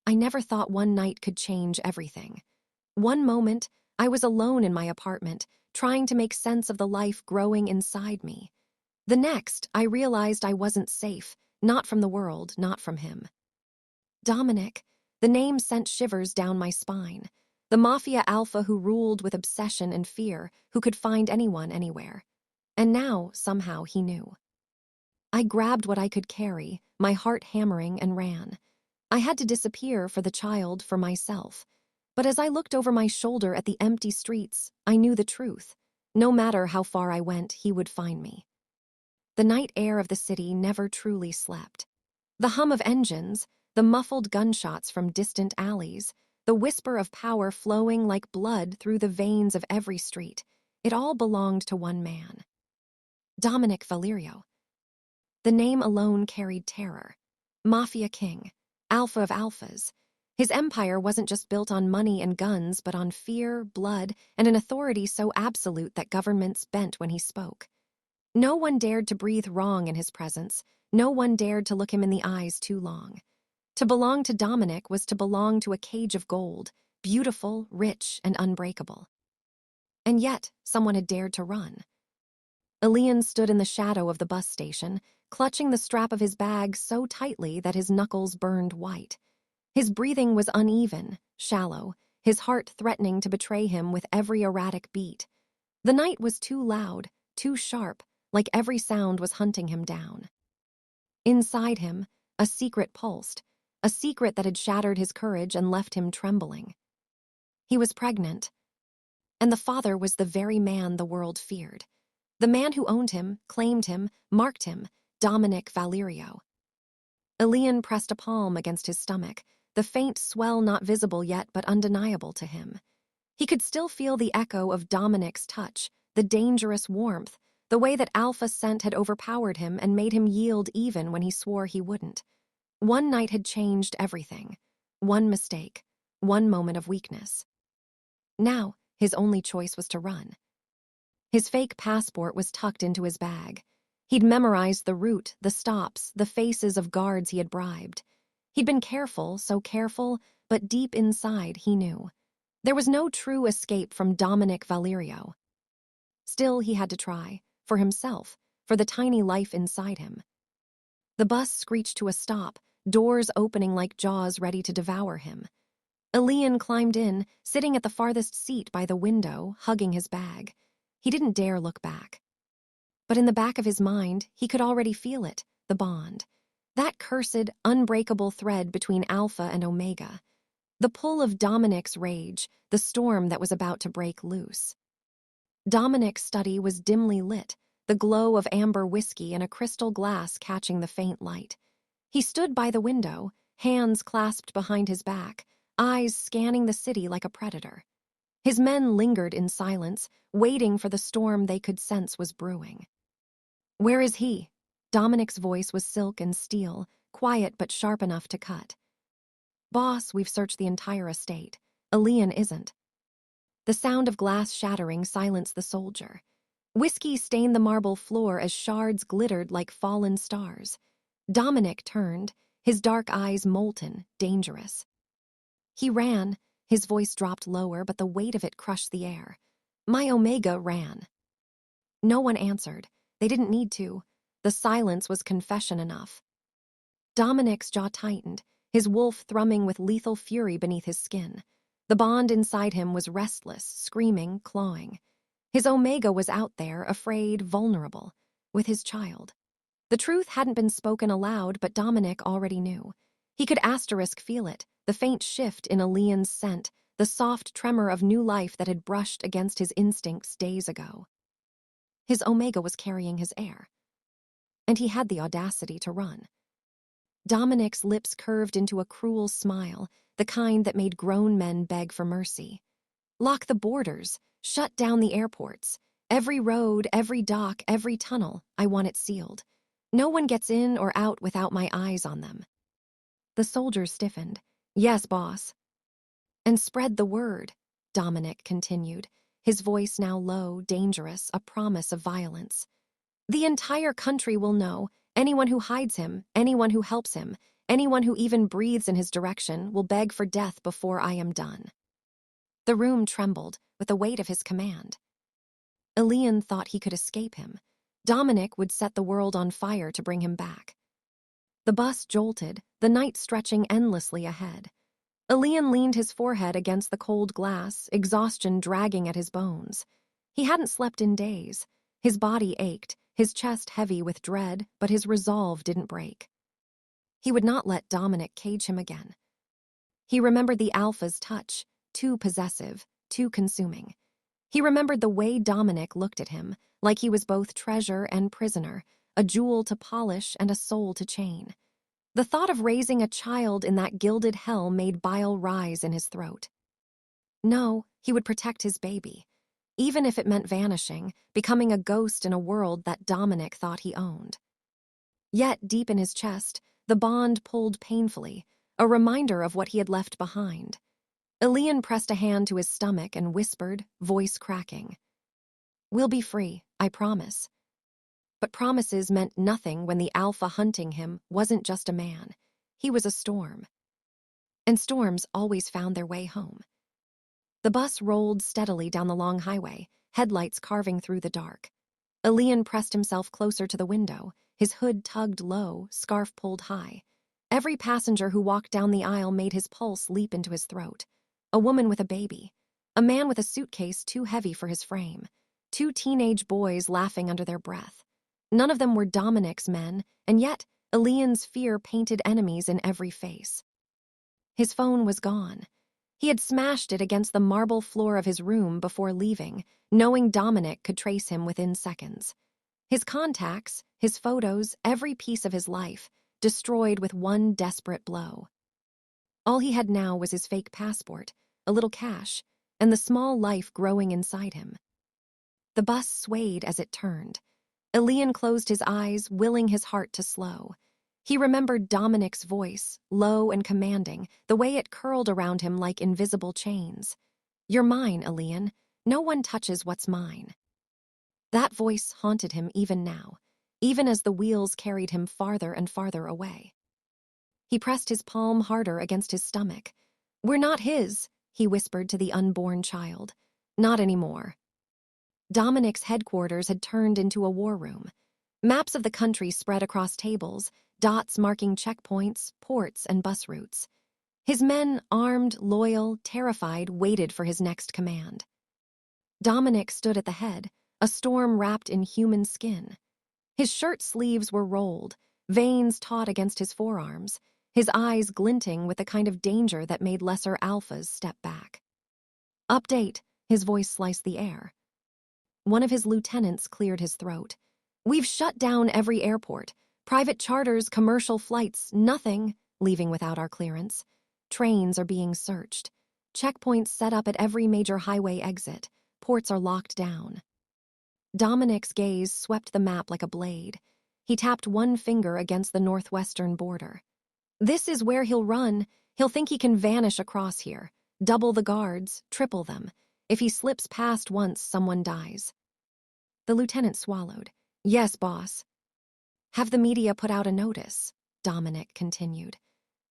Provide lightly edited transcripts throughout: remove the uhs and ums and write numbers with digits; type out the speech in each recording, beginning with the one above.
I never thought one night could change everything. One moment, I was alone in my apartment, trying to make sense of the life growing inside me. The next, I realized I wasn't safe, not from the world, not from him. Dominic, the name sent shivers down my spine. The Mafia alpha who ruled with obsession and fear, who could find anyone anywhere. And now, somehow, he knew. I grabbed what I could carry, my heart hammering, and ran. I had to disappear for the child, for myself. But as I looked over my shoulder at the empty streets, I knew the truth. No matter how far I went, he would find me. The night air of the city never truly slept. The hum of engines, the muffled gunshots from distant alleys, the whisper of power flowing like blood through the veins of every street, it all belonged to one man. Dominic Valerio. The name alone carried terror. Mafia king, alpha of alphas. His empire wasn't just built on money and guns, but on fear, blood, and an authority so absolute that governments bent when he spoke. No one dared to breathe wrong in his presence. No one dared to look him in the eyes too long. To belong to Dominic was to belong to a cage of gold, beautiful, rich, and unbreakable. And yet, someone had dared to run. Elian stood in the shadow of the bus station, clutching the strap of his bag so tightly that his knuckles burned white. His breathing was uneven, shallow, his heart threatening to betray him with every erratic beat. The night was too loud, too sharp, like every sound was hunting him down. Inside him, a secret pulsed, a secret that had shattered his courage and left him trembling. He was pregnant, and the father was the very man the world feared. The man who owned him, claimed him, marked him, Dominic Valerio. Elian pressed a palm against his stomach, the faint swell not visible yet but undeniable to him. He could still feel the echo of Dominic's touch, the dangerous warmth, the way that alpha scent had overpowered him and made him yield even when he swore he wouldn't. One night had changed everything. One mistake, one moment of weakness. Now, his only choice was to run. His fake passport was tucked into his bag. He'd memorized the route, the stops, the faces of guards he had bribed. He'd been careful, so careful, but deep inside he knew. There was no true escape from Dominic Valerio. Still, he had to try, for himself, for the tiny life inside him. The bus screeched to a stop, doors opening like jaws ready to devour him. Elian climbed in, sitting at the farthest seat by the window, hugging his bag. He didn't dare look back. But in the back of his mind, he could already feel it, the bond. That cursed, unbreakable thread between Alpha and Omega. The pull of Dominic's rage, the storm that was about to break loose. Dominic's study was dimly lit, the glow of amber whiskey and a crystal glass catching the faint light. He stood by the window, hands clasped behind his back, eyes scanning the city like a predator. His men lingered in silence, waiting for the storm they could sense was brewing. "Where is he?" Dominic's voice was silk and steel, quiet but sharp enough to cut. "Boss, we've searched the entire estate. Elian isn't." The sound of glass shattering silenced the soldier. Whiskey stained the marble floor as shards glittered like fallen stars. Dominic turned, his dark eyes molten, dangerous. He ran, his voice dropped lower, but the weight of it crushed the air. My Omega ran. No one answered. They didn't need to. The silence was confession enough. Dominic's jaw tightened, his wolf thrumming with lethal fury beneath his skin. The bond inside him was restless, screaming, clawing. His Omega was out there, afraid, vulnerable, with his child. The truth hadn't been spoken aloud, but Dominic already knew. He could asterisk feel it, the faint shift in Elian's scent, the soft tremor of new life that had brushed against his instincts days ago. His Omega was carrying his heir. And he had the audacity to run. Dominic's lips curved into a cruel smile, the kind that made grown men beg for mercy. "Lock the borders, shut down the airports. Every road, every dock, every tunnel, I want it sealed. No one gets in or out without my eyes on them." The soldiers stiffened. "Yes, boss." "And spread the word," Dominic continued, his voice now low, dangerous, a promise of violence. "The entire country will know, anyone who hides him, anyone who helps him, Anyone who even breathes in his direction will beg for death before I am done." The room trembled with the weight of his command. Elian thought he could escape him. Dominic would set the world on fire to bring him back. The bus jolted, the night stretching endlessly ahead. Elian leaned his forehead against the cold glass, exhaustion dragging at his bones. He hadn't slept in days. His body ached, his chest heavy with dread, but his resolve didn't break. He would not let Dominic cage him again. He remembered the Alpha's touch, too possessive, too consuming. He remembered the way Dominic looked at him, like he was both treasure and prisoner, a jewel to polish and a soul to chain. The thought of raising a child in that gilded hell made bile rise in his throat. No, he would protect his baby, even if it meant vanishing, becoming a ghost in a world that Dominic thought he owned. Yet, deep in his chest, the bond pulled painfully, a reminder of what he had left behind. Elian pressed a hand to his stomach and whispered, voice cracking, "We'll be free, I promise." But promises meant nothing when the Alpha hunting him wasn't just a man. He was a storm. And storms always found their way home. The bus rolled steadily down the long highway, headlights carving through the dark. Elian pressed himself closer to the window, his hood tugged low, scarf pulled high. Every passenger who walked down the aisle made his pulse leap into his throat. A woman with a baby. A man with a suitcase too heavy for his frame. 2 teenage boys laughing under their breath. None of them were Dominic's men, and yet Elian's fear painted enemies in every face. His phone was gone. He had smashed it against the marble floor of his room before leaving, knowing Dominic could trace him within seconds. His contacts, his photos, every piece of his life, destroyed with one desperate blow. All he had now was his fake passport, a little cash, and the small life growing inside him. The bus swayed as it turned. Elian closed his eyes, willing his heart to slow. He remembered Dominic's voice, low and commanding, the way it curled around him like invisible chains. "You're mine, Elian. No one touches what's mine." That voice haunted him even now, even as the wheels carried him farther and farther away. He pressed his palm harder against his stomach. "We're not his," he whispered to the unborn child. "Not anymore." Dominic's headquarters had turned into a war room. Maps of the country spread across tables, dots marking checkpoints, ports, and bus routes. His men, armed, loyal, terrified, waited for his next command. Dominic stood at the head, a storm wrapped in human skin. His shirt sleeves were rolled, veins taut against his forearms, his eyes glinting with the kind of danger that made lesser alphas step back. "Update," his voice sliced the air. One of his lieutenants cleared his throat. "We've shut down every airport. Private charters, commercial flights, nothing leaving without our clearance. Trains are being searched. Checkpoints set up at every major highway exit. Ports are locked down." Dominic's gaze swept the map like a blade. He tapped one finger against the northwestern border. "This is where he'll run. He'll think he can vanish across here. Double the guards, triple them. If he slips past once, someone dies." The lieutenant swallowed. "Yes, boss." "Have the media put out a notice," Dominic continued.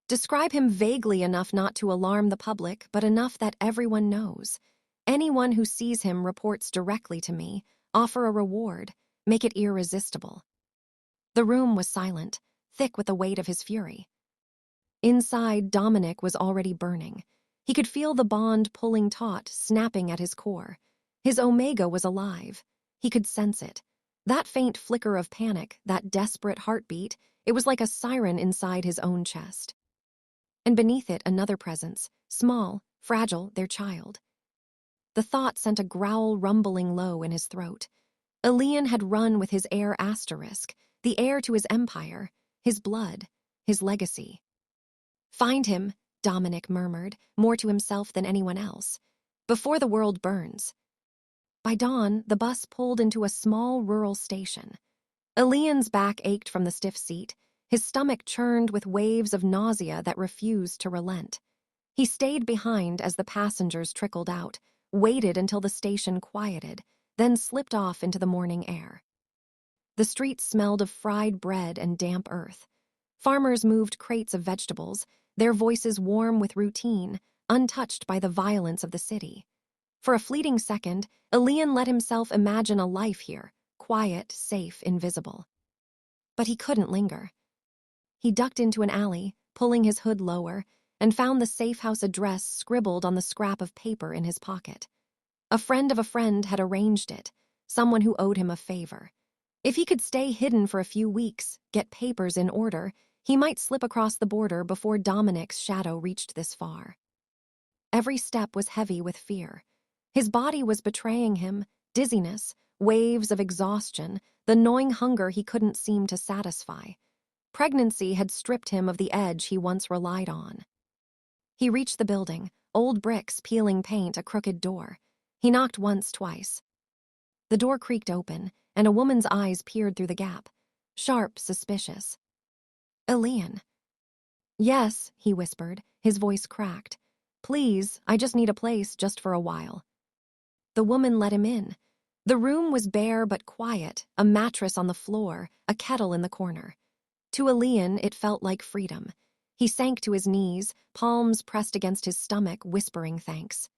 "Describe him vaguely enough not to alarm the public, but enough that everyone knows. Anyone who sees him reports directly to me. Offer a reward. Make it irresistible." The room was silent, thick with the weight of his fury. Inside, Dominic was already burning. He could feel the bond pulling taut, snapping at his core. His Omega was alive. He could sense it. That faint flicker of panic, that desperate heartbeat, it was like a siren inside his own chest. And beneath it, another presence, small, fragile, their child. The thought sent a growl rumbling low in his throat. Elian had run with his heir asterisk, the heir to his empire, his blood, his legacy. "Find him," Dominic murmured, more to himself than anyone else, "before the world burns." By dawn, the bus pulled into a small rural station. Elian's back ached from the stiff seat. His stomach churned with waves of nausea that refused to relent. He stayed behind as the passengers trickled out, waited until the station quieted, then slipped off into the morning air. The streets smelled of fried bread and damp earth. Farmers moved crates of vegetables, their voices warm with routine, untouched by the violence of the city. For a fleeting second, Elian let himself imagine a life here, quiet, safe, invisible. But he couldn't linger. He ducked into an alley, pulling his hood lower, and found the safe house address scribbled on the scrap of paper in his pocket. A friend of a friend had arranged it, someone who owed him a favor. If he could stay hidden for a few weeks, get papers in order, he might slip across the border before Dominic's shadow reached this far. Every step was heavy with fear. His body was betraying him, dizziness, waves of exhaustion, the gnawing hunger he couldn't seem to satisfy. Pregnancy had stripped him of the edge he once relied on. He reached the building, old bricks peeling paint, a crooked door. He knocked once, twice. The door creaked open, and a woman's eyes peered through the gap, sharp, suspicious. "Elian." "Yes," he whispered, his voice cracked. "Please, I just need a place just for a while." The woman let him in. The room was bare but quiet, a mattress on the floor, a kettle in the corner. To Elian, it felt like freedom. He sank to his knees, palms pressed against his stomach, whispering thanks.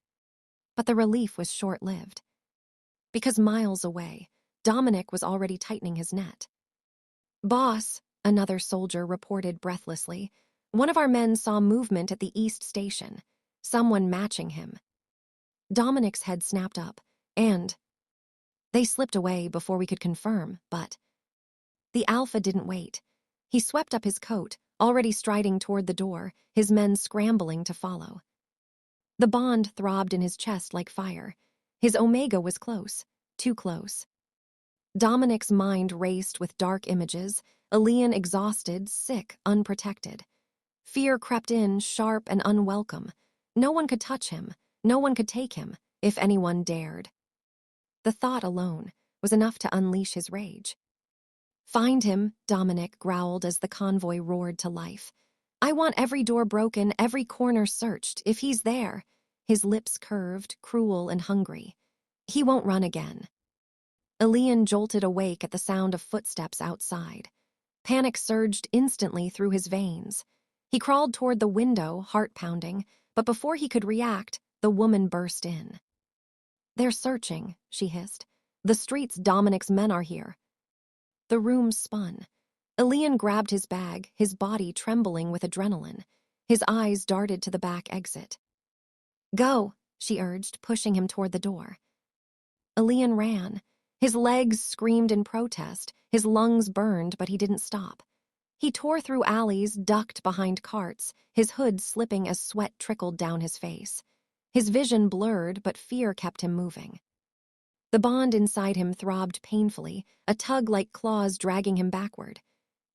But the relief was short-lived. Because miles away, Dominic was already tightening his net. "Boss," another soldier reported breathlessly, "one of our men saw movement at the East Station. Someone matching him." Dominic's head snapped up, and they slipped away before we could confirm, but the Alpha didn't wait. He swept up his coat, already striding toward the door, his men scrambling to follow. The bond throbbed in his chest like fire. His Omega was close, too close. Dominic's mind raced with dark images, Elian exhausted, sick, unprotected. Fear crept in, sharp and unwelcome. No one could touch him, no one could take him, if anyone dared. The thought alone was enough to unleash his rage. "Find him," Dominic growled as the convoy roared to life. "I want every door broken, every corner searched, if he's there." His lips curved, cruel and hungry. "He won't run again." Elian jolted awake at the sound of footsteps outside. Panic surged instantly through his veins. He crawled toward the window, heart pounding, but before he could react, the woman burst in. "They're searching," she hissed. "The streets Dominic's men are here." The room spun. Elian grabbed his bag, his body trembling with adrenaline. His eyes darted to the back exit. "Go," she urged, pushing him toward the door. Elian ran. His legs screamed in protest, his lungs burned, but he didn't stop. He tore through alleys, ducked behind carts, his hood slipping as sweat trickled down his face. His vision blurred, but fear kept him moving. The bond inside him throbbed painfully, a tug like claws dragging him backward.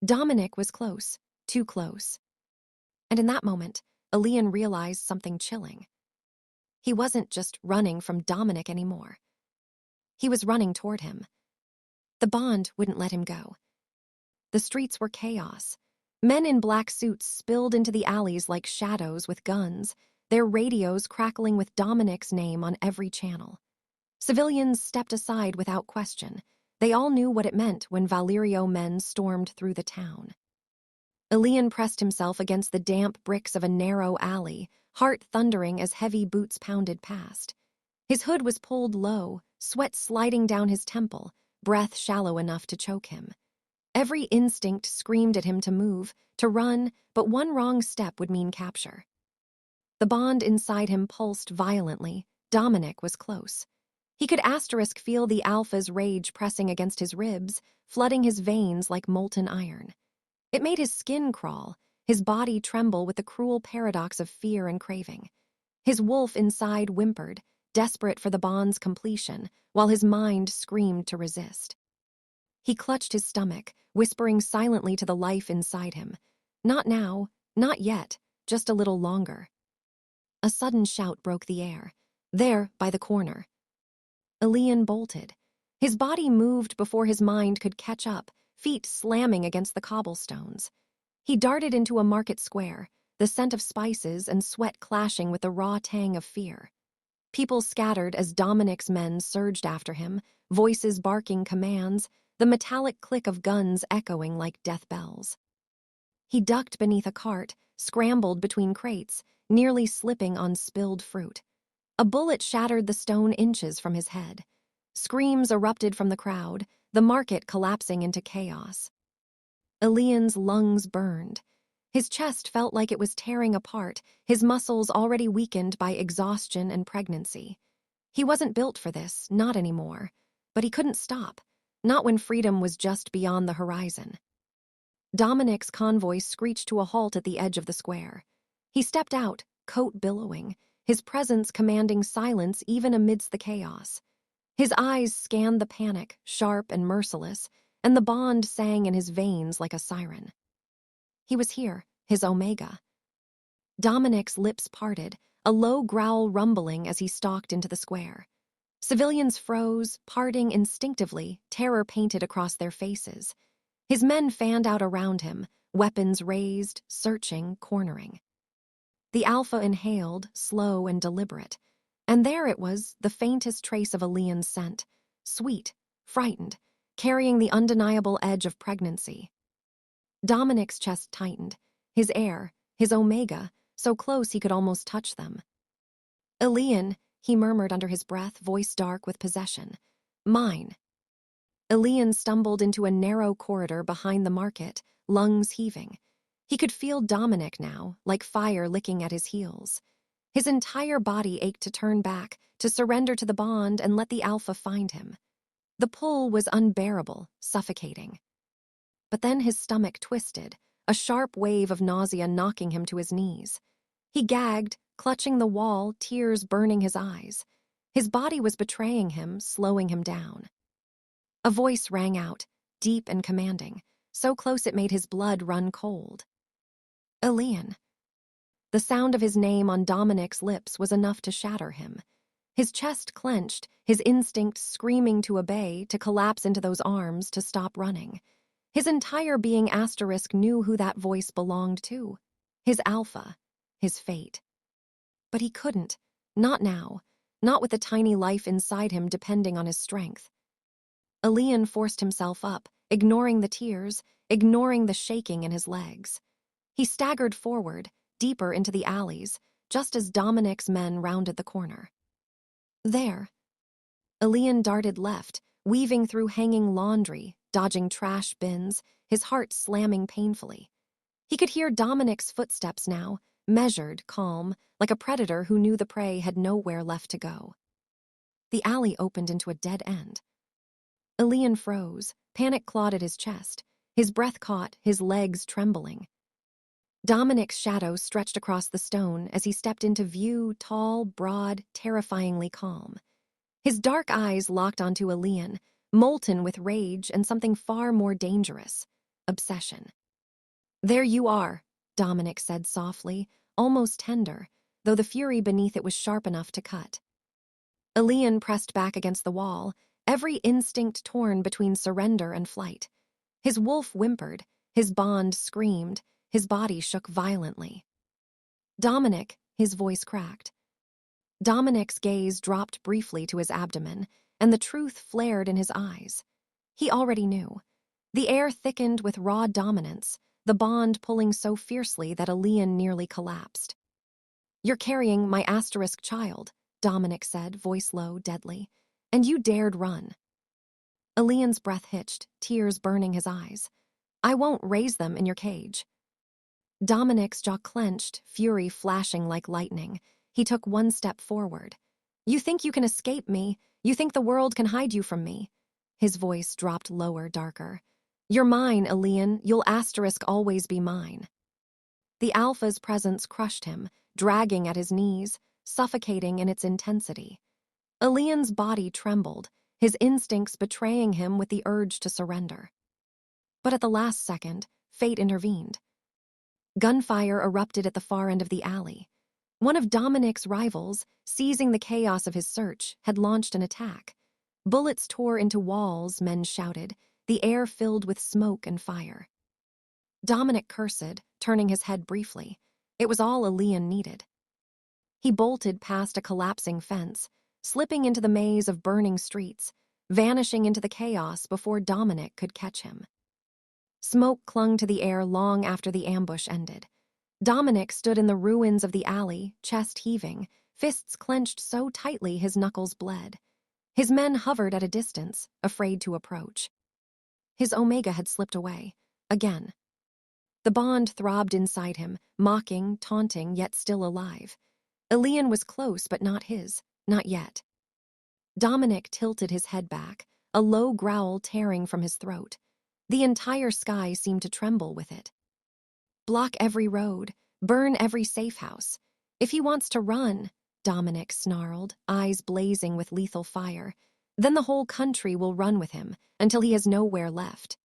Dominic was close, too close. And in that moment, Elian realized something chilling. He wasn't just running from Dominic anymore. He was running toward him. The bond wouldn't let him go. The streets were chaos. Men in black suits spilled into the alleys like shadows with guns, their radios crackling with Dominic's name on every channel. Civilians stepped aside without question. They all knew what it meant when Valerio men stormed through the town. Elian pressed himself against the damp bricks of a narrow alley, heart thundering as heavy boots pounded past. His hood was pulled low, sweat sliding down his temple, breath shallow enough to choke him. Every instinct screamed at him to move, to run, but one wrong step would mean capture. The bond inside him pulsed violently. Dominic was close. He could feel the Alpha's rage pressing against his ribs, flooding his veins like molten iron. It made his skin crawl, his body tremble with the cruel paradox of fear and craving. His wolf inside whimpered, desperate for the bond's completion, while his mind screamed to resist. He clutched his stomach, whispering silently to the life inside him. Not now, not yet, just a little longer. A sudden shout broke the air. There, by the corner. Elian bolted. His body moved before his mind could catch up, feet slamming against the cobblestones. He darted into a market square, the scent of spices and sweat clashing with the raw tang of fear. People scattered as Dominic's men surged after him, voices barking commands, the metallic click of guns echoing like death bells. He ducked beneath a cart, scrambled between crates, nearly slipping on spilled fruit. A bullet shattered the stone inches from his head. Screams erupted from the crowd, the market collapsing into chaos. Elian's lungs burned. His chest felt like it was tearing apart, his muscles already weakened by exhaustion and pregnancy. He wasn't built for this, not anymore. But he couldn't stop, not when freedom was just beyond the horizon. Dominic's convoy screeched to a halt at the edge of the square. He stepped out, coat billowing, his presence commanding silence even amidst the chaos. His eyes scanned the panic, sharp and merciless, and the bond sang in his veins like a siren. He was here, his Omega. Dominic's lips parted, a low growl rumbling as he stalked into the square. Civilians froze, parting instinctively, terror painted across their faces. His men fanned out around him, weapons raised, searching, cornering. The Alpha inhaled, slow and deliberate. And there it was, the faintest trace of Elian's scent. Sweet, frightened, carrying the undeniable edge of pregnancy. Dominic's chest tightened, his heir, his Omega, so close he could almost touch them. "Elian," he murmured under his breath, voice dark with possession. "Mine." Elian stumbled into a narrow corridor behind the market, lungs heaving. He could feel Dominic now, like fire licking at his heels. His entire body ached to turn back, to surrender to the bond and let the Alpha find him. The pull was unbearable, suffocating. But then his stomach twisted, a sharp wave of nausea knocking him to his knees. He gagged, clutching the wall, tears burning his eyes. His body was betraying him, slowing him down. A voice rang out, deep and commanding, so close it made his blood run cold. "Elian." The sound of his name on Dominic's lips was enough to shatter him. His chest clenched, his instinct screaming to obey, to collapse into those arms, to stop running. His entire being asterisk knew who that voice belonged to. His Alpha, his fate. But he couldn't, not now, not with the tiny life inside him depending on his strength. Elian forced himself up, ignoring the tears, ignoring the shaking in his legs. He staggered forward, deeper into the alleys, just as Dominic's men rounded the corner. There. Elian darted left, weaving through hanging laundry, dodging trash bins, his heart slamming painfully. He could hear Dominic's footsteps now, measured, calm, like a predator who knew the prey had nowhere left to go. The alley opened into a dead end. Elian froze, panic clawed at his chest, his breath caught, his legs trembling. Dominic's shadow stretched across the stone as he stepped into view, tall, broad, terrifyingly calm. His dark eyes locked onto Elian, molten with rage and something far more dangerous, obsession. "There you are," Dominic said softly, almost tender, though the fury beneath it was sharp enough to cut. Elian pressed back against the wall, every instinct torn between surrender and flight. His wolf whimpered, his bond screamed, his body shook violently. "Dominic," his voice cracked. Dominic's gaze dropped briefly to his abdomen, and the truth flared in his eyes. He already knew. The air thickened with raw dominance, the bond pulling so fiercely that Elian nearly collapsed. "You're carrying my asterisk child," Dominic said, voice low, deadly. "And you dared run." Elian's breath hitched, tears burning his eyes. "I won't raise them in your cage." Dominic's jaw clenched, fury flashing like lightning. He took one step forward. "You think you can escape me? You think the world can hide you from me?" His voice dropped lower, darker. "You're mine, Elian. You'll asterisk always be mine." The Alpha's presence crushed him, dragging at his knees, suffocating in its intensity. Elian's body trembled, his instincts betraying him with the urge to surrender. But at the last second, fate intervened. Gunfire erupted at the far end of the alley. One of Dominic's rivals, seizing the chaos of his search, had launched an attack. Bullets tore into walls, men shouted, the air filled with smoke and fire. Dominic cursed, turning his head briefly. It was all Elian needed. He bolted past a collapsing fence, slipping into the maze of burning streets, vanishing into the chaos before Dominic could catch him. Smoke clung to the air long after the ambush ended. Dominic stood in the ruins of the alley, chest heaving, fists clenched so tightly his knuckles bled. His men hovered at a distance, afraid to approach. His Omega had slipped away. Again. The bond throbbed inside him, mocking, taunting, yet still alive. Elian was close, but not his. Not yet. Dominic tilted his head back, a low growl tearing from his throat. The entire sky seemed to tremble with it. Block every road, burn every safe house. If he wants to run, Dominic snarled, eyes blazing with lethal fire, then the whole country will run with him until he has nowhere left.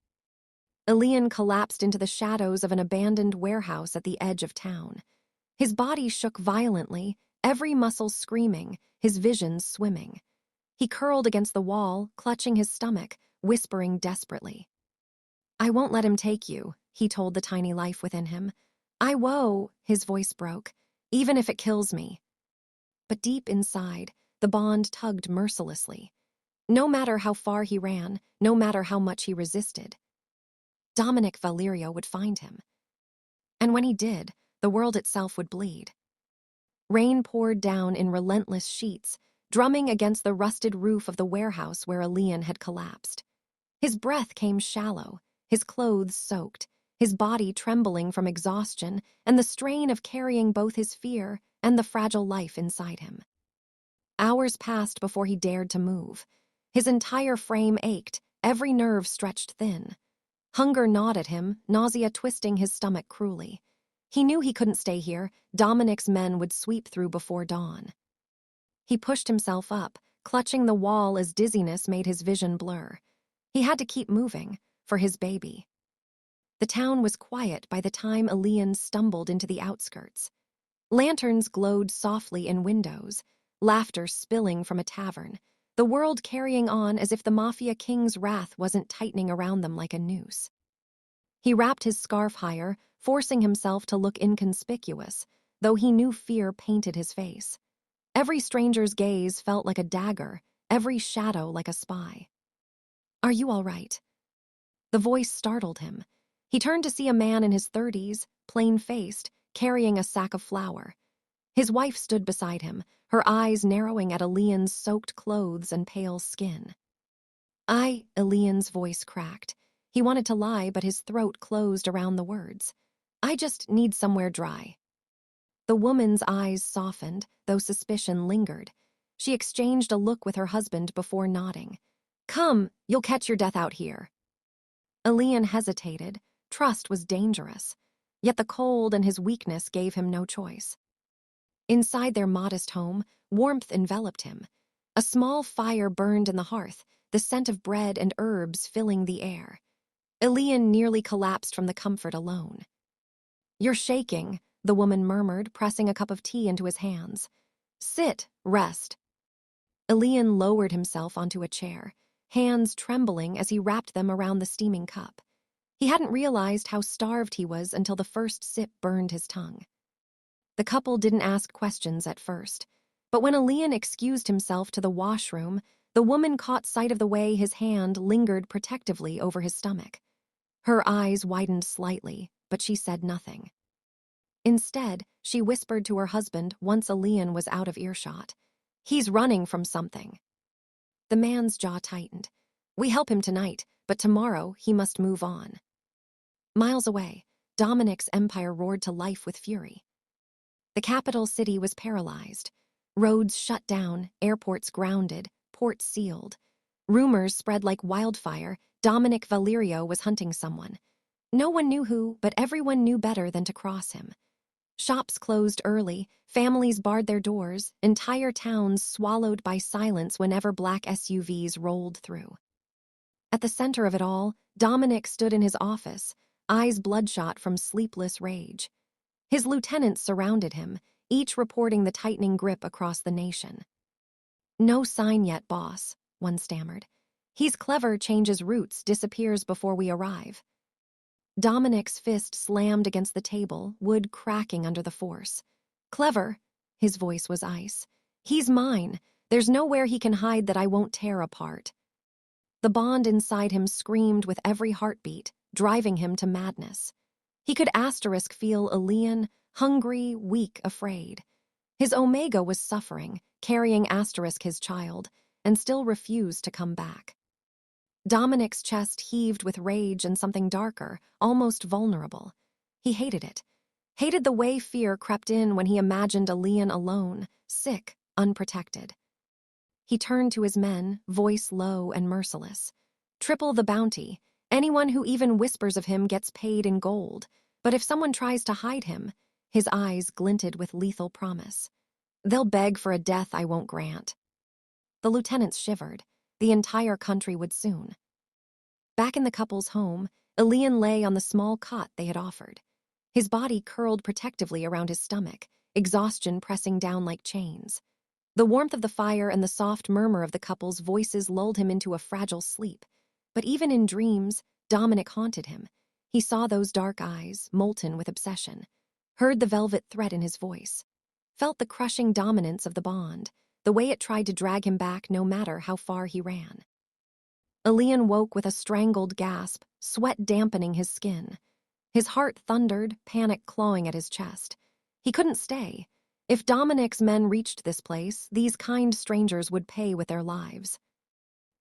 Elian collapsed into the shadows of an abandoned warehouse at the edge of town. His body shook violently, every muscle screaming, his visions swimming. He curled against the wall, clutching his stomach, whispering desperately. "I won't let him take you," he told the tiny life within him. "I won't," his voice broke, "even if it kills me." But deep inside, the bond tugged mercilessly. No matter how far he ran, no matter how much he resisted, Dominic Valerio would find him. And when he did, the world itself would bleed. Rain poured down in relentless sheets, drumming against the rusted roof of the warehouse where Elian had collapsed. His breath came shallow, his clothes soaked, his body trembling from exhaustion and the strain of carrying both his fear and the fragile life inside him. Hours passed before he dared to move. His entire frame ached, every nerve stretched thin. Hunger gnawed at him, nausea twisting his stomach cruelly. He knew he couldn't stay here. Dominic's men would sweep through before dawn. He pushed himself up, clutching the wall as dizziness made his vision blur. He had to keep moving, for his baby. The town was quiet by the time Elian stumbled into the outskirts. Lanterns glowed softly in windows, laughter spilling from a tavern, the world carrying on as if the Mafia king's wrath wasn't tightening around them like a noose. He wrapped his scarf higher, forcing himself to look inconspicuous, though he knew fear painted his face. Every stranger's gaze felt like a dagger, every shadow like a spy. "Are you all right?" The voice startled him. He turned to see a man in his 30s, plain-faced, carrying a sack of flour. His wife stood beside him, her eyes narrowing at Elian's soaked clothes and pale skin. Elian's voice cracked. He wanted to lie, but his throat closed around the words. "I just need somewhere dry." The woman's eyes softened, though suspicion lingered. She exchanged a look with her husband before nodding. "Come, you'll catch your death out here." Elian hesitated. Trust was dangerous. Yet the cold and his weakness gave him no choice. Inside their modest home, warmth enveloped him. A small fire burned in the hearth, the scent of bread and herbs filling the air. Elian nearly collapsed from the comfort alone. "You're shaking," the woman murmured, pressing a cup of tea into his hands. "Sit, rest." Elian lowered himself onto a chair, hands trembling as he wrapped them around the steaming cup. He hadn't realized how starved he was until the first sip burned his tongue. The couple didn't ask questions at first, but when Elian excused himself to the washroom, the woman caught sight of the way his hand lingered protectively over his stomach. Her eyes widened slightly, but she said nothing. Instead, she whispered to her husband once Elian was out of earshot. "He's running from something." The man's jaw tightened. "We help him tonight, but tomorrow he must move on." Miles away, Dominic's empire roared to life with fury. The capital city was paralyzed. Roads shut down, airports grounded, ports sealed. Rumors spread like wildfire. Dominic Valerio was hunting someone. No one knew who, but everyone knew better than to cross him. Shops closed early, families barred their doors, entire towns swallowed by silence whenever black SUVs rolled through. At the center of it all, Dominic stood in his office, eyes bloodshot from sleepless rage. His lieutenants surrounded him, each reporting the tightening grip across the nation. "No sign yet, boss," one stammered. "He's clever, changes routes, disappears before we arrive." Dominic's fist slammed against the table, wood cracking under the force. "Clever," his voice was ice. "He's mine. There's nowhere he can hide that I won't tear apart." The bond inside him screamed with every heartbeat, driving him to madness. He could feel alien, hungry, weak, afraid. His Omega was suffering, carrying his child, and still refused to come back. Dominic's chest heaved with rage and something darker, almost vulnerable. He hated it. Hated the way fear crept in when he imagined Alian alone, sick, unprotected. He turned to his men, voice low and merciless. Triple the bounty. Anyone who even whispers of him gets paid in gold. But if someone tries to hide him, his eyes glinted with lethal promise. They'll beg for a death I won't grant. The lieutenants shivered. The entire country would soon. Back in the couple's home, Elian lay on the small cot they had offered. His body curled protectively around his stomach, exhaustion pressing down like chains. The warmth of the fire and the soft murmur of the couple's voices lulled him into a fragile sleep. But even in dreams, Dominic haunted him. He saw those dark eyes, molten with obsession, heard the velvet threat in his voice, felt the crushing dominance of the bond, the way it tried to drag him back no matter how far he ran. Elian woke with a strangled gasp, sweat dampening his skin. His heart thundered, panic clawing at his chest. He couldn't stay. If Dominic's men reached this place, these kind strangers would pay with their lives.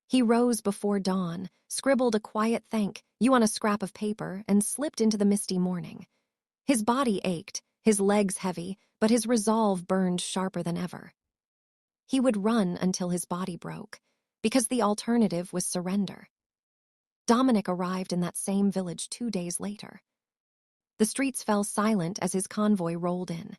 He rose before dawn, scribbled a quiet thank you on a scrap of paper, and slipped into the misty morning. His body ached, his legs heavy, but his resolve burned sharper than ever. He would run until his body broke, because the alternative was surrender. Dominic arrived in that same village 2 days later. The streets fell silent as his convoy rolled in.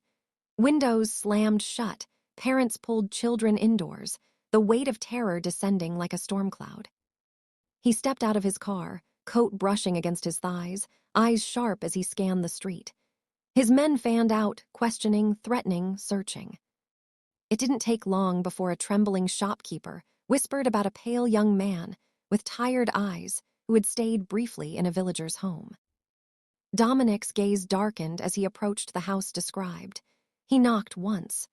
Windows slammed shut, parents pulled children indoors, the weight of terror descending like a storm cloud. He stepped out of his car, coat brushing against his thighs, eyes sharp as he scanned the street. His men fanned out, questioning, threatening, searching. It didn't take long before a trembling shopkeeper whispered about a pale young man with tired eyes who had stayed briefly in a villager's home. Dominic's gaze darkened as he approached the house described. He knocked once.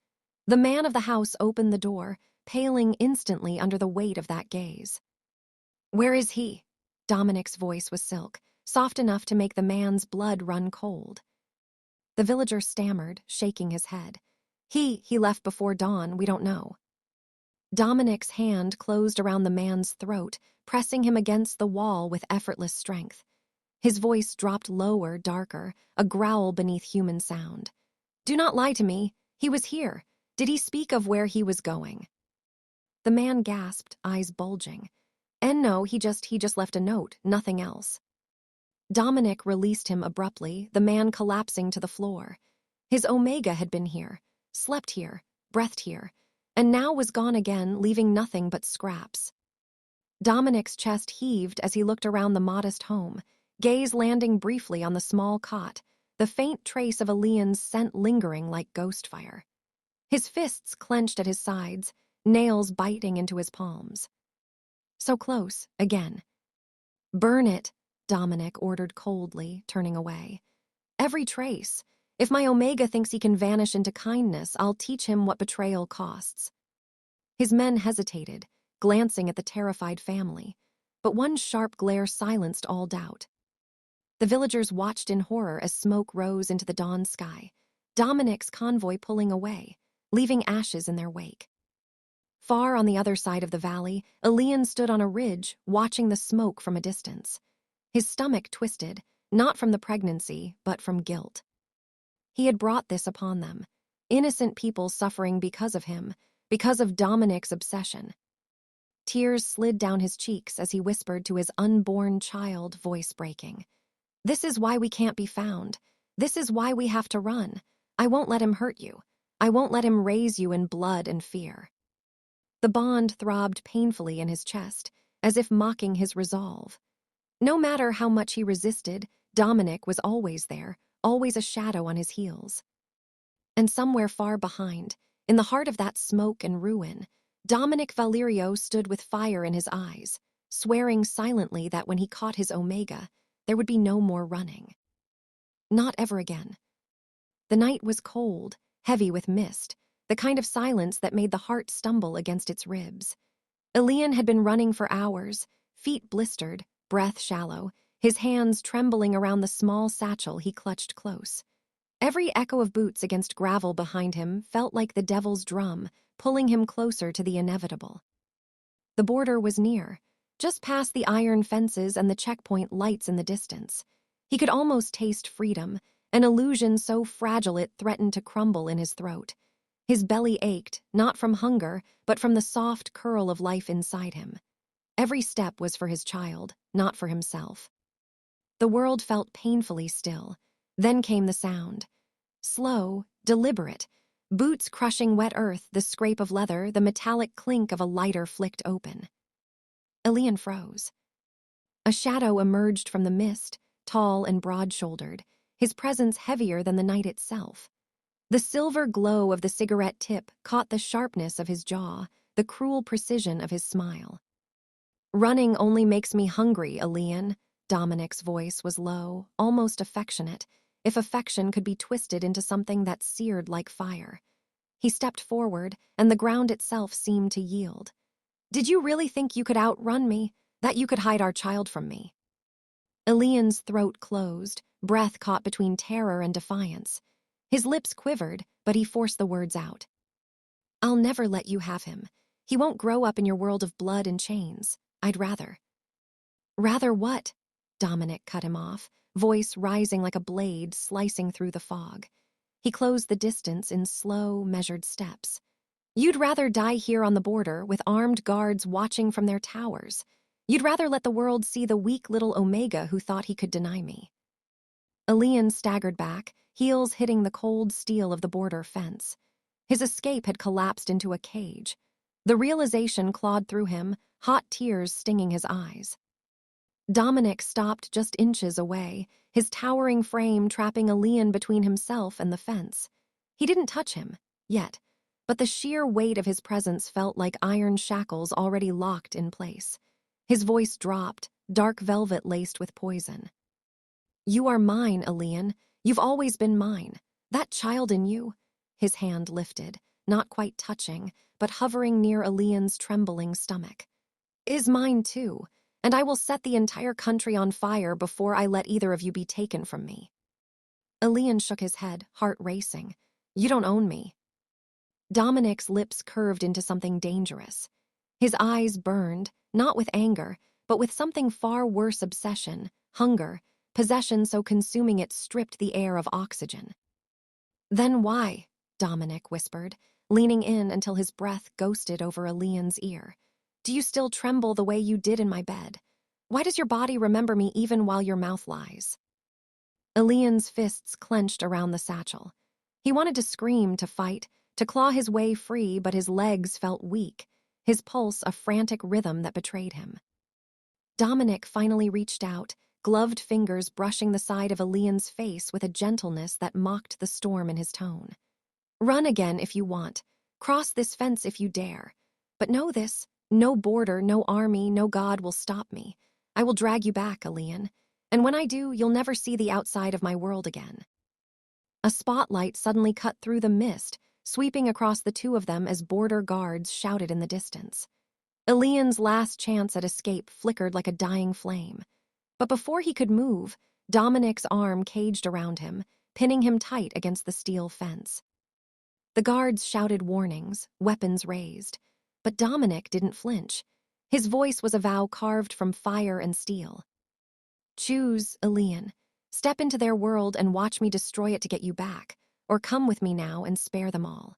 The man of the house opened the door, paling instantly under the weight of that gaze. "Where is he?" Dominic's voice was silk, soft enough to make the man's blood run cold. The villager stammered, shaking his head. He left before dawn, we don't know." Dominic's hand closed around the man's throat, pressing him against the wall with effortless strength. His voice dropped lower, darker, a growl beneath human sound. "Do not lie to me. He was here. Did he speak of where he was going?" The man gasped, eyes bulging. "And no, he just left a note, nothing else." Dominic released him abruptly, the man collapsing to the floor. His Omega had been here, slept here, breathed here, and now was gone again, leaving nothing but scraps. Dominic's chest heaved as he looked around the modest home, gaze landing briefly on the small cot, the faint trace of Elian's scent lingering like ghost fire. His fists clenched at his sides, nails biting into his palms. So close, again. "Burn it," Dominic ordered coldly, turning away. "Every trace. If my Omega thinks he can vanish into kindness, I'll teach him what betrayal costs." His men hesitated, glancing at the terrified family, but one sharp glare silenced all doubt. The villagers watched in horror as smoke rose into the dawn sky, Dominic's convoy pulling away, leaving ashes in their wake. Far on the other side of the valley, Elian stood on a ridge, watching the smoke from a distance. His stomach twisted, not from the pregnancy, but from guilt. He had brought this upon them, innocent people suffering because of him, because of Dominic's obsession. Tears slid down his cheeks as he whispered to his unborn child, voice breaking. "This is why we can't be found. This is why we have to run. I won't let him hurt you. I won't let him raise you in blood and fear." The bond throbbed painfully in his chest, as if mocking his resolve. No matter how much he resisted, Dominic was always there, always a shadow on his heels. And somewhere far behind, in the heart of that smoke and ruin, Dominic Valerio stood with fire in his eyes, swearing silently that when he caught his Omega, there would be no more running. Not ever again. The night was cold, heavy with mist, the kind of silence that made the heart stumble against its ribs. Elian had been running for hours, feet blistered, breath shallow, his hands trembling around the small satchel he clutched close. Every echo of boots against gravel behind him felt like the devil's drum, pulling him closer to the inevitable. The border was near, just past the iron fences and the checkpoint lights in the distance. He could almost taste freedom, an illusion so fragile it threatened to crumble in his throat. His belly ached, not from hunger, but from the soft curl of life inside him. Every step was for his child, not for himself. The world felt painfully still. Then came the sound. Slow, deliberate. Boots crushing wet earth, the scrape of leather, the metallic clink of a lighter flicked open. Elian froze. A shadow emerged from the mist, tall and broad-shouldered, his presence heavier than the night itself. The silver glow of the cigarette tip caught the sharpness of his jaw, the cruel precision of his smile. "Running only makes me hungry, Elian." Dominic's voice was low, almost affectionate, if affection could be twisted into something that seared like fire. He stepped forward, and the ground itself seemed to yield. "Did you really think you could outrun me, that you could hide our child from me?" Elian's throat closed, breath caught between terror and defiance. His lips quivered, but he forced the words out. "I'll never let you have him. He won't grow up in your world of blood and chains. I'd rather." "Rather what?" Dominic cut him off, voice rising like a blade slicing through the fog. He closed the distance in slow, measured steps. "You'd rather die here on the border with armed guards watching from their towers. You'd rather let the world see the weak little Omega who thought he could deny me." Elian staggered back, heels hitting the cold steel of the border fence. His escape had collapsed into a cage. The realization clawed through him, hot tears stinging his eyes. Dominic stopped just inches away, his towering frame trapping Elian between himself and the fence. He didn't touch him, yet, but the sheer weight of his presence felt like iron shackles already locked in place. His voice dropped, dark velvet laced with poison. "You are mine, Elian. You've always been mine. That child in you." His hand lifted, not quite touching, but hovering near Elian's trembling stomach. "Is mine too. And I will set the entire country on fire before I let either of you be taken from me." Elian shook his head, heart racing. "You don't own me." Dominic's lips curved into something dangerous. His eyes burned, not with anger, but with something far worse: obsession, hunger, possession so consuming it stripped the air of oxygen. "Then why?" Dominic whispered, leaning in until his breath ghosted over Elian's ear. "Do you still tremble the way you did in my bed? Why does your body remember me even while your mouth lies?" Elian's fists clenched around the satchel. He wanted to scream, to fight, to claw his way free, but his legs felt weak, his pulse a frantic rhythm that betrayed him. Dominic finally reached out, gloved fingers brushing the side of Elian's face with a gentleness that mocked the storm in his tone. "Run again if you want. Cross this fence if you dare. But know this. No border, no army, no God will stop me. I will drag you back, Elian. And when I do, you'll never see the outside of my world again." A spotlight suddenly cut through the mist, sweeping across the two of them as border guards shouted in the distance. Elian's last chance at escape flickered like a dying flame. But before he could move, Dominic's arm caged around him, pinning him tight against the steel fence. The guards shouted warnings, weapons raised. But Dominic didn't flinch. His voice was a vow carved from fire and steel. "Choose, Elian. Step into their world and watch me destroy it to get you back, or come with me now and spare them all."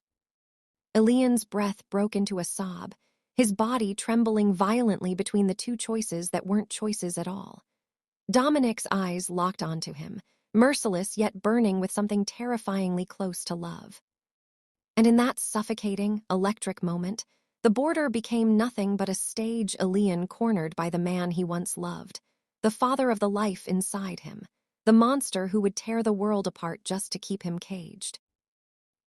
Elian's breath broke into a sob, his body trembling violently between the two choices that weren't choices at all. Dominic's eyes locked onto him, merciless yet burning with something terrifyingly close to love. And in that suffocating, electric moment, the border became nothing but a stage Elian cornered by the man he once loved, the father of the life inside him, the monster who would tear the world apart just to keep him caged.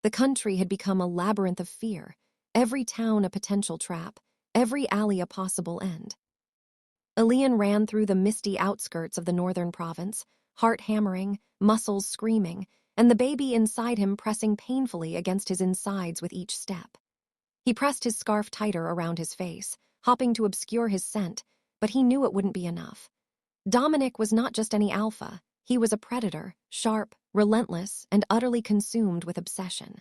The country had become a labyrinth of fear, every town a potential trap, every alley a possible end. Elian ran through the misty outskirts of the northern province, heart hammering, muscles screaming, and the baby inside him pressing painfully against his insides with each step. He pressed his scarf tighter around his face, hopping to obscure his scent, but he knew it wouldn't be enough. Dominic was not just any alpha. He was a predator, sharp, relentless, and utterly consumed with obsession.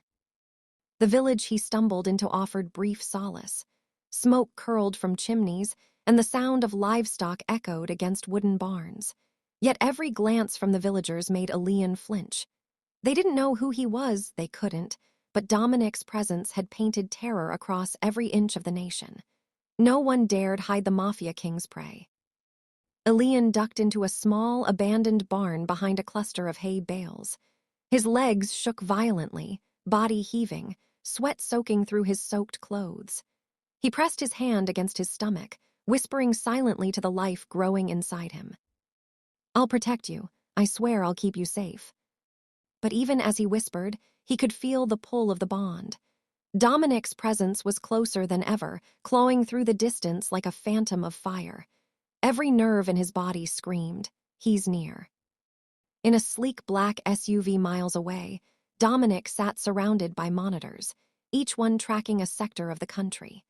The village he stumbled into offered brief solace. Smoke curled from chimneys, and the sound of livestock echoed against wooden barns. Yet every glance from the villagers made Elian flinch. They didn't know who he was, they couldn't, but Dominic's presence had painted terror across every inch of the nation. No one dared hide the Mafia king's prey. Elian ducked into a small, abandoned barn behind a cluster of hay bales. His legs shook violently, body heaving, sweat soaking through his soaked clothes. He pressed his hand against his stomach, whispering silently to the life growing inside him. "I'll protect you. I swear I'll keep you safe." But even as he whispered, he could feel the pull of the bond. Dominic's presence was closer than ever, clawing through the distance like a phantom of fire. Every nerve in his body screamed, "He's near." In a sleek black SUV miles away, Dominic sat surrounded by monitors, each one tracking a sector of the country.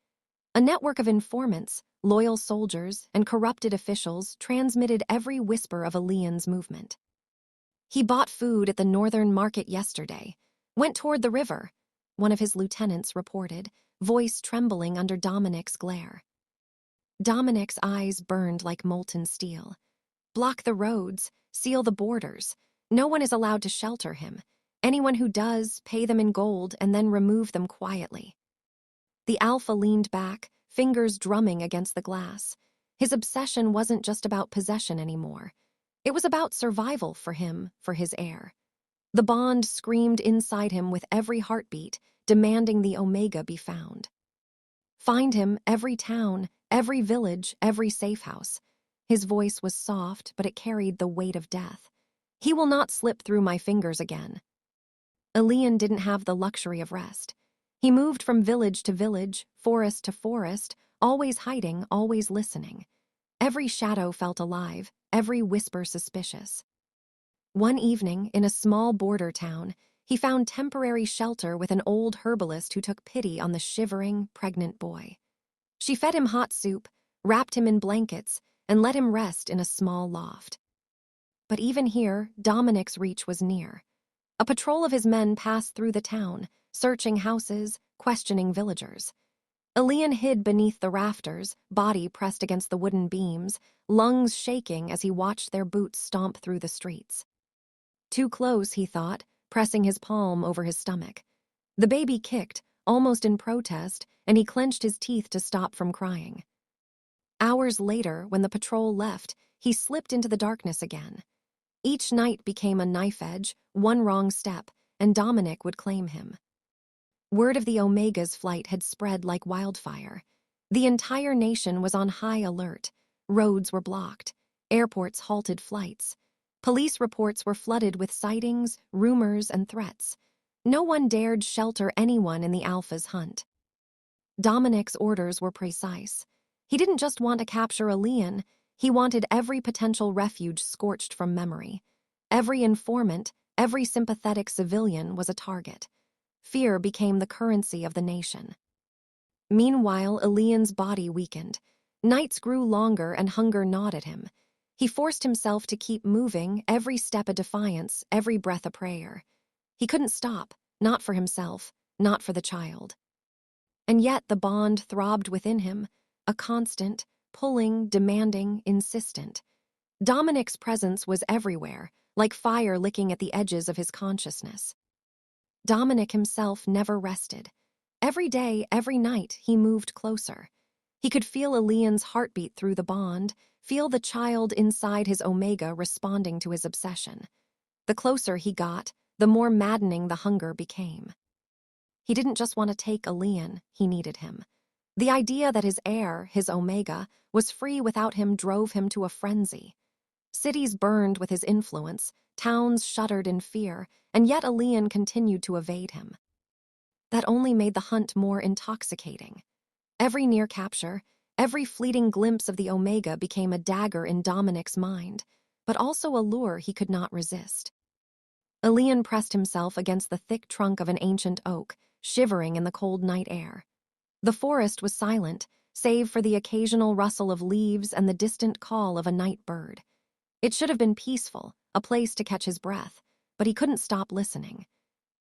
A network of informants, loyal soldiers, and corrupted officials transmitted every whisper of Elian's movement. "He bought food at the northern market yesterday, went toward the river," one of his lieutenants reported, voice trembling under Dominic's glare. Dominic's eyes burned like molten steel. "Block the roads, seal the borders. No one is allowed to shelter him. Anyone who does, pay them in gold and then remove them quietly." The alpha leaned back, fingers drumming against the glass. His obsession wasn't just about possession anymore. It was about survival for him, for his heir. The bond screamed inside him with every heartbeat, demanding the Omega be found. "Find him, every town, every village, every safe house." His voice was soft, but it carried the weight of death. "He will not slip through my fingers again." Elian didn't have the luxury of rest. He moved from village to village, forest to forest, always hiding, always listening. Every shadow felt alive, every whisper suspicious. One evening, in a small border town, he found temporary shelter with an old herbalist who took pity on the shivering, pregnant boy. She fed him hot soup, wrapped him in blankets, and let him rest in a small loft. But even here, Dominic's reach was near. A patrol of his men passed through the town, searching houses, questioning villagers. Elian hid beneath the rafters, body pressed against the wooden beams, lungs shaking as he watched their boots stomp through the streets. Too close, he thought, pressing his palm over his stomach. The baby kicked, almost in protest, and he clenched his teeth to stop from crying. Hours later, when the patrol left, he slipped into the darkness again. Each night became a knife edge, one wrong step, and Dominic would claim him. Word of the Omega's flight had spread like wildfire. The entire nation was on high alert. Roads were blocked. Airports halted flights. Police reports were flooded with sightings, rumors, and threats. No one dared shelter anyone in the Alpha's hunt. Dominic's orders were precise. He didn't just want to capture Elian, he wanted every potential refuge scorched from memory. Every informant, every sympathetic civilian was a target. Fear became the currency of the nation. Meanwhile, Elian's body weakened. Nights grew longer and hunger gnawed at him. He forced himself to keep moving, every step a defiance, every breath a prayer. He couldn't stop, not for himself, not for the child. And yet the bond throbbed within him, a constant, pulling, demanding, insistent. Dominic's presence was everywhere, like fire licking at the edges of his consciousness. Dominic himself never rested. Every day, every night, he moved closer. He could feel Elian's heartbeat through the bond, feel the child inside his Omega responding to his obsession. The closer he got, the more maddening the hunger became. He didn't just want to take Elian, he needed him. The idea that his heir, his Omega, was free without him drove him to a frenzy. Cities burned with his influence, towns shuddered in fear, and yet Elian continued to evade him. That only made the hunt more intoxicating. Every near capture, every fleeting glimpse of the Omega became a dagger in Dominic's mind, but also a lure he could not resist. Elian pressed himself against the thick trunk of an ancient oak, shivering in the cold night air. The forest was silent, save for the occasional rustle of leaves and the distant call of a night bird. It should have been peaceful, a place to catch his breath, but he couldn't stop listening.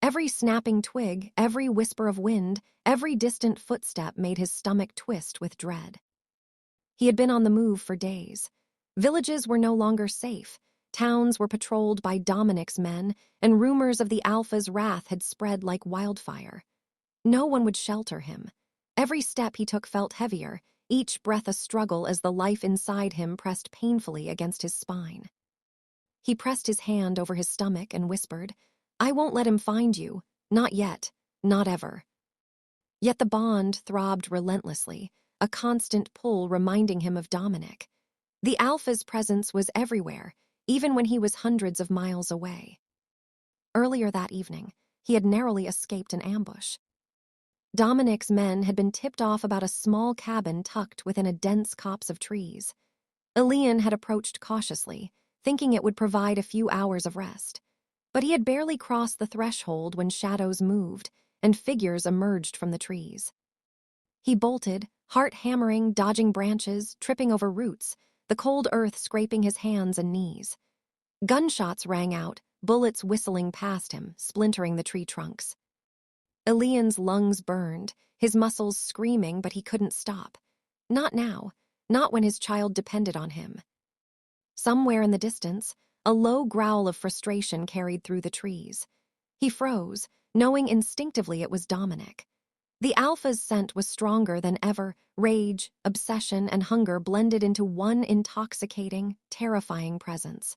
Every snapping twig, every whisper of wind, every distant footstep made his stomach twist with dread. He had been on the move for days. Villages were no longer safe. Towns were patrolled by Dominic's men, and rumors of the Alpha's wrath had spread like wildfire. No one would shelter him. Every step he took felt heavier, each breath a struggle as the life inside him pressed painfully against his spine. He pressed his hand over his stomach and whispered, "I won't let him find you. Not yet. Not ever." Yet the bond throbbed relentlessly, a constant pull reminding him of Dominic. The Alpha's presence was everywhere, even when he was hundreds of miles away. Earlier that evening, he had narrowly escaped an ambush. Dominic's men had been tipped off about a small cabin tucked within a dense copse of trees. Elian had approached cautiously, thinking it would provide a few hours of rest. But he had barely crossed the threshold when shadows moved and figures emerged from the trees. He bolted, heart hammering, dodging branches, tripping over roots, the cold earth scraping his hands and knees. Gunshots rang out, bullets whistling past him, splintering the tree trunks. Elian's lungs burned, his muscles screaming, but he couldn't stop. Not now, not when his child depended on him. Somewhere in the distance, a low growl of frustration carried through the trees. He froze, knowing instinctively it was Dominic. The Alpha's scent was stronger than ever. Rage, obsession, and hunger blended into one intoxicating, terrifying presence.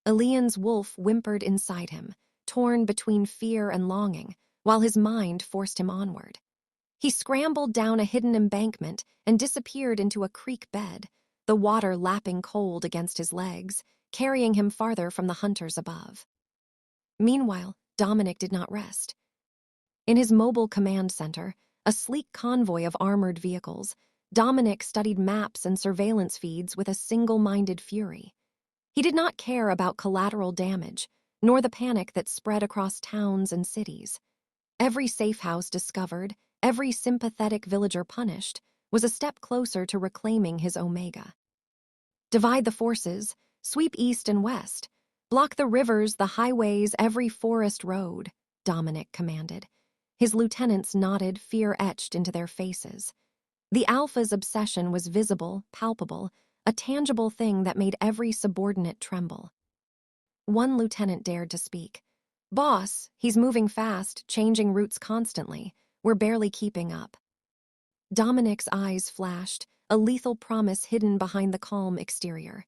Elian's wolf whimpered inside him, torn between fear and longing, while his mind forced him onward. He scrambled down a hidden embankment and disappeared into a creek bed, the water lapping cold against his legs, carrying him farther from the hunters above. Meanwhile, Dominic did not rest. In his mobile command center, a sleek convoy of armored vehicles, Dominic studied maps and surveillance feeds with a single-minded fury. He did not care about collateral damage, nor the panic that spread across towns and cities. Every safe house discovered, every sympathetic villager punished, was a step closer to reclaiming his Omega. Divide the forces, sweep east and west, block the rivers, the highways, every forest road, Dominic commanded. His lieutenants nodded, fear etched into their faces. The Alpha's obsession was visible, palpable, a tangible thing that made every subordinate tremble. One lieutenant dared to speak. "Boss, he's moving fast, changing routes constantly. We're barely keeping up." Dominic's eyes flashed, a lethal promise hidden behind the calm exterior.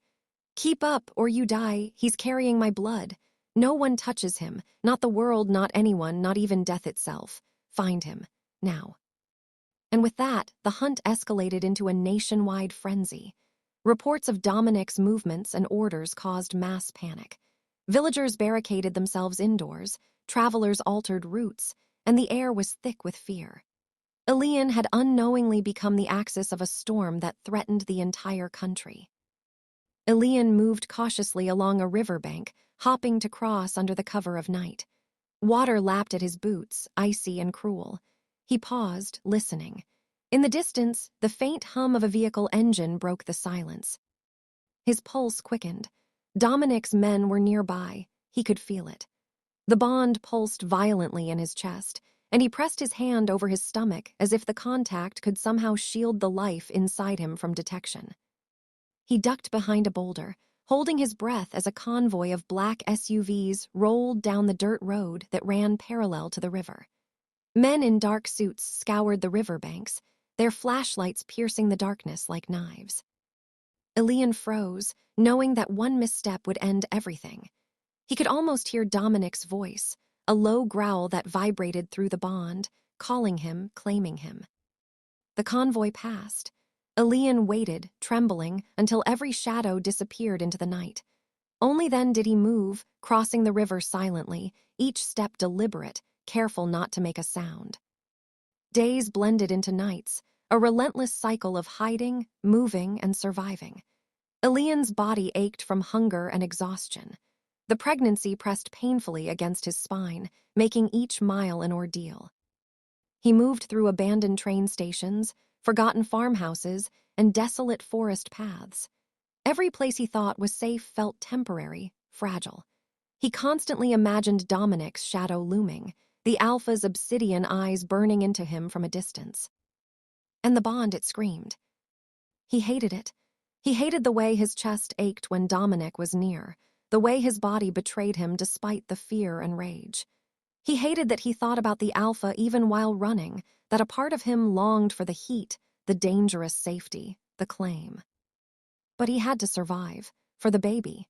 "Keep up, or you die. He's carrying my blood. No one touches him, not the world, not anyone, not even death itself. Find him, now." And with that, the hunt escalated into a nationwide frenzy. Reports of Dominic's movements and orders caused mass panic. Villagers barricaded themselves indoors, travelers altered routes, and the air was thick with fear. Elian had unknowingly become the axis of a storm that threatened the entire country. Elian moved cautiously along a riverbank, hopping to cross under the cover of night. Water lapped at his boots, icy and cruel. He paused, listening. In the distance, the faint hum of a vehicle engine broke the silence. His pulse quickened. Dominic's men were nearby. He could feel it. The bond pulsed violently in his chest, and he pressed his hand over his stomach as if the contact could somehow shield the life inside him from detection. He ducked behind a boulder, holding his breath as a convoy of black SUVs rolled down the dirt road that ran parallel to the river. Men in dark suits scoured the riverbanks, their flashlights piercing the darkness like knives. Elian froze, knowing that one misstep would end everything. He could almost hear Dominic's voice, a low growl that vibrated through the bond, calling him, claiming him. The convoy passed. Elian waited, trembling, until every shadow disappeared into the night. Only then did he move, crossing the river silently, each step deliberate, careful not to make a sound. Days blended into nights, a relentless cycle of hiding, moving, and surviving. Elian's body ached from hunger and exhaustion. The pregnancy pressed painfully against his spine, making each mile an ordeal. He moved through abandoned train stations, forgotten farmhouses, and desolate forest paths. Every place he thought was safe felt temporary, fragile. He constantly imagined Dominic's shadow looming, the alpha's obsidian eyes burning into him from a distance. And the bond it screamed. He hated it. He hated the way his chest ached when Dominic was near, the way his body betrayed him despite the fear and rage. He hated that he thought about the alpha even while running, that a part of him longed for the heat, the dangerous safety, the claim. But he had to survive, for the baby,